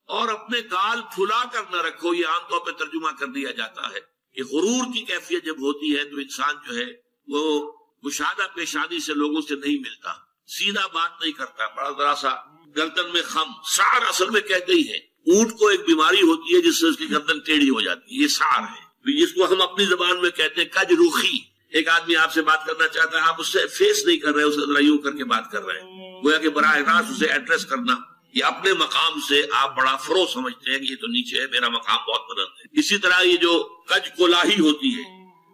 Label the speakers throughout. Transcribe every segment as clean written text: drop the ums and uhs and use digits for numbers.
Speaker 1: اور اپنے گال پھلا کر نہ رکھو، یہ عام طور پہ ترجمہ کر دیا جاتا ہے کہ غرور کی کیفیت جب ہوتی ہے تو انسان جو ہے وہ گشادہ پیشانی سے لوگوں سے نہیں ملتا، سیدھا بات نہیں کرتا، بڑا ذرا سا گردن میں خم، سعر اصل میں کہتے ہی ہے۔ اونٹ کو ایک بیماری ہوتی ہے جس سے اس کی گردن ٹیڑھی ہو جاتی ہے، یہ سعر ہے، جس کو ہم اپنی زبان میں کہتے ہیں کج روخی۔ ایک آدمی آپ سے بات کرنا چاہتا ہے، آپ اس سے فیس نہیں کر رہے، اسے ذرا یوں کر کے بات کر رہے ہیں، گویا کہ براہ راست اسے ایڈریس کرنا، یہ اپنے مقام سے آپ بڑا فرو سمجھتے ہیں کہ یہ تو نیچے ہے، میرا مقام بہت بلند ہے۔ اسی طرح یہ جو کج کولاہی ہوتی ہے،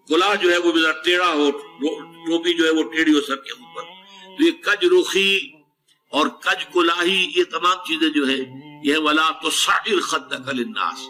Speaker 1: کولاہ جو ہے وہ ذرا ٹیڑھا ہو، ٹوپی جو ہے وہ ٹیڑھی ہو سر کے اوپر، تو یہ کج روخی اور کج کولاہی، یہ تمام چیزیں جو ہے یہ ولا تصعر خدک للناس۔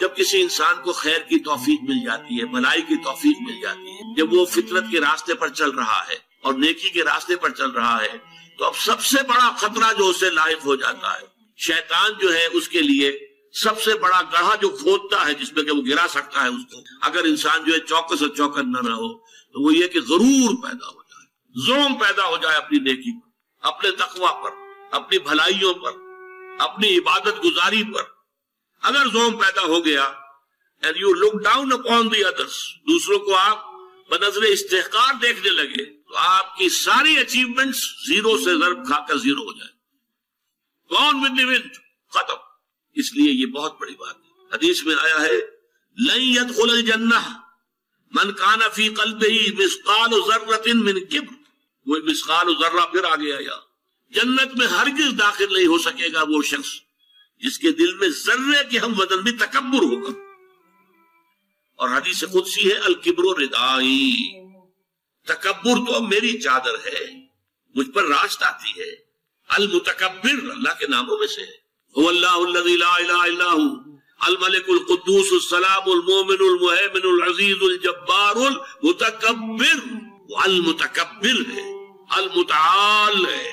Speaker 1: جب کسی انسان کو خیر کی توفیق مل جاتی ہے، بھلائی کی توفیق مل جاتی ہے، جب وہ فطرت کے راستے پر چل رہا ہے اور نیکی کے راستے پر چل رہا ہے، تو اب سب سے بڑا خطرہ جو اسے لاحق ہو جاتا ہے، شیطان جو ہے اس کے لیے سب سے بڑا گڑھا جو کھودتا ہے جس میں کہ وہ گرا سکتا ہے اس کو، اگر انسان جو ہے چوکس اور چوکن نہ ہو، تو وہ یہ کہ غرور پیدا ہو جائے، ظلم پیدا ہو جائے اپنی نیکی پر، اپنے تقوی پر، اپنی بھلائیوں پر، اپنی عبادت گزاری پر۔ اگر ظلم پیدا ہو گیا and you look down upon the others، دوسروں کو آپ بنظر استحقار دیکھنے لگے، تو آپ کی ساری اچیومنٹس زیرو سے ضرب کھا کر زیرو ہو جائے، gone with the wind، ختم۔ اس لیے یہ بہت بڑی بات ہے۔ حدیث میں آیا ہے لن يدخل الجنہ من کان فی قلبہ مثقال ذرۃ من کبر، وہ مثقال ذرہ پھر آ گیا، یا جنت میں ہرگز داخل نہیں ہو سکے گا وہ شخص جس کے دل میں ذرے کے ہم وزن بھی تکبر ہوگا۔ اور حدیث قدسی ہے الکبر ردائی، تکبر تو میری چادر ہے، مجھ پر راست آتی ہے۔ المتکبر اللہ کے ناموں میں سے ہے، هو اللہ الذی لا الہ الا هو الملک القدوس السلام المومن المہیمن العزیز الجبار المتکبر، وہ المتکبر ہے، المتعال ہے،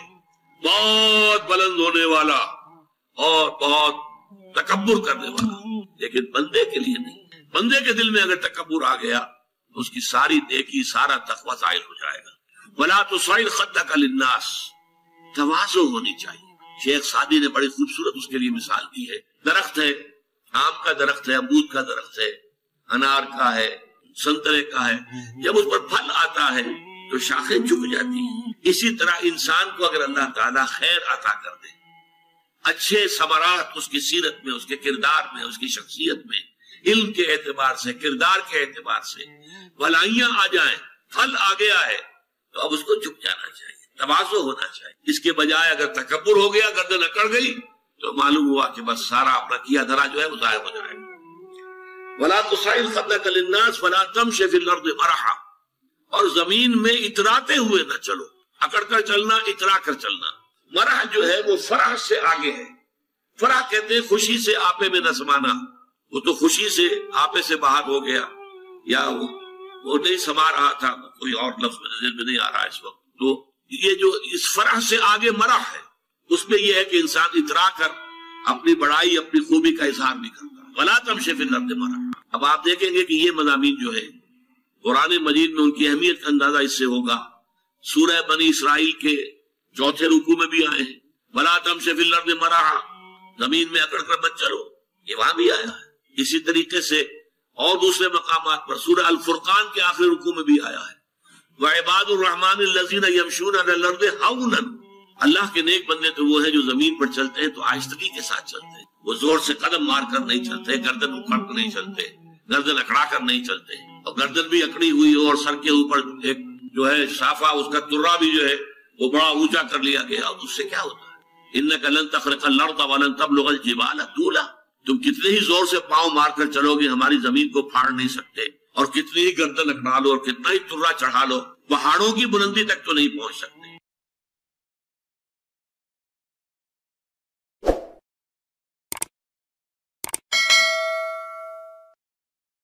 Speaker 1: بہت بلند ہونے والا اور بہت تکبر کرنے والا، لیکن بندے کے لیے نہیں۔ بندے کے دل میں اگر تکبر آ گیا تو اس کی ساری نیکی، سارا تقوی ظاہر ہو جائے گا۔ ولا تصعر خدک للناس، تواضع ہونی چاہیے۔ شیخ سعدی نے بڑی خوبصورت اس کے لیے مثال دی ہے، درخت ہے، آم کا درخت ہے، امرود کا درخت ہے، انار کا ہے، سنترے کا ہے، جب اس پر پھل آتا ہے تو شاخیں جھک جاتی ہیں۔ اسی طرح انسان کو اگر اللہ تعالیٰ خیر عطا کر دے، اچھے ثمرات اس کی سیرت میں، اس کے کردار میں، اس کی شخصیت میں، علم کے اعتبار سے، کردار کے اعتبار سے بھلائیاں آ جائیں، پھل آ گیا ہے، تو اب اس کو جھک جانا چاہیے، تواضع ہونا چاہیے۔ اس کے بجائے اگر تکبر ہو گیا، گردن اکڑ گئی، تو معلوم ہوا کہ بس سارا اپنا کیا دھرا جو ہے وہ ضائع ہو جائے گا۔ وَلَا تُصْعِرْ خَدَّكَ لِلنَّاسِ وَلَا تَمْشِ فِي الْأَرْضِ مَرَحًا، اور زمین میں اتراتے ہوئے نہ چلو، اکڑ کر چلنا، اترا کر چلنا۔ مرح جو ہے وہ فرح سے آگے ہے، فرح کہتے ہیں خوشی سے آپے میں نہ سمانا، وہ تو خوشی سے آپے سے باہر ہو گیا، یا وہ نہیں سما رہا تھا، کوئی اور لفظ میرے ذہن میں نہیں آ رہا اس وقت۔ تو یہ جو اس فرح سے آگے مرح ہے، اس میں یہ ہے کہ انسان اترا کر اپنی بڑائی، اپنی خوبی کا اظہار بھی کرتا ہے۔ وَلَا تَمْشِ فِي الْأَرْضِ مَرَحًا۔ اب آپ دیکھیں گے کہ یہ مضامین جو ہے قرآن مجید میں ان کی اہمیت کا اندازہ اس سے ہوگا۔ سورہ بنی اسرائیل کے چوتھے رکوع میں بھی آئے ہیں، وَلَا تَمْشِ فِي الْأَرْضِ مَرَحًا، زمین میں اکڑ کر مت چلو، یہ وہاں بھی آیا ہے۔ اسی طریقے سے اور دوسرے مقامات پر سورہ الفرقان کے آخری رکوع میں بھی آیا ہے، وَعِبَادُ الرَّحْمَنِ الَّذِينَ يَمْشُونَ عَلَى الْأَرْضِ هَوْنًا، اللہ کے نیک بندے تو وہ ہیں جو زمین پر چلتے ہیں تو آہستگی کے ساتھ چلتے ہیں، وہ زور سے قدم مار کر نہیں چلتے، گردن اکھڑ کر نہیں چلتے، گردن اکڑا کر نہیں چلتے، اور گردن بھی اکڑی ہوئی ہو اور سر کے اوپر ایک جو ہے صافہ، اس کا ترا بھی جو ہے وہ بڑا اونچا کر لیا گیا، اور اس سے کیا ہوتا ہے؟ إِنَّكَ لَن تَخْرِقَ الْأَرْضَ وَلَن تَبْلُغَ الْجِبَالَ طُولًا، تم کتنے ہی زور سے پاؤں مار کر چلو گے ہماری زمین کو پھاڑ نہیں سکتے، اور کتنی ہی گردن اکڑا لو اور کتنا ہی ترا چڑھا لو، پہاڑوں کی بلندی تک تو نہیں پہنچ سکتے۔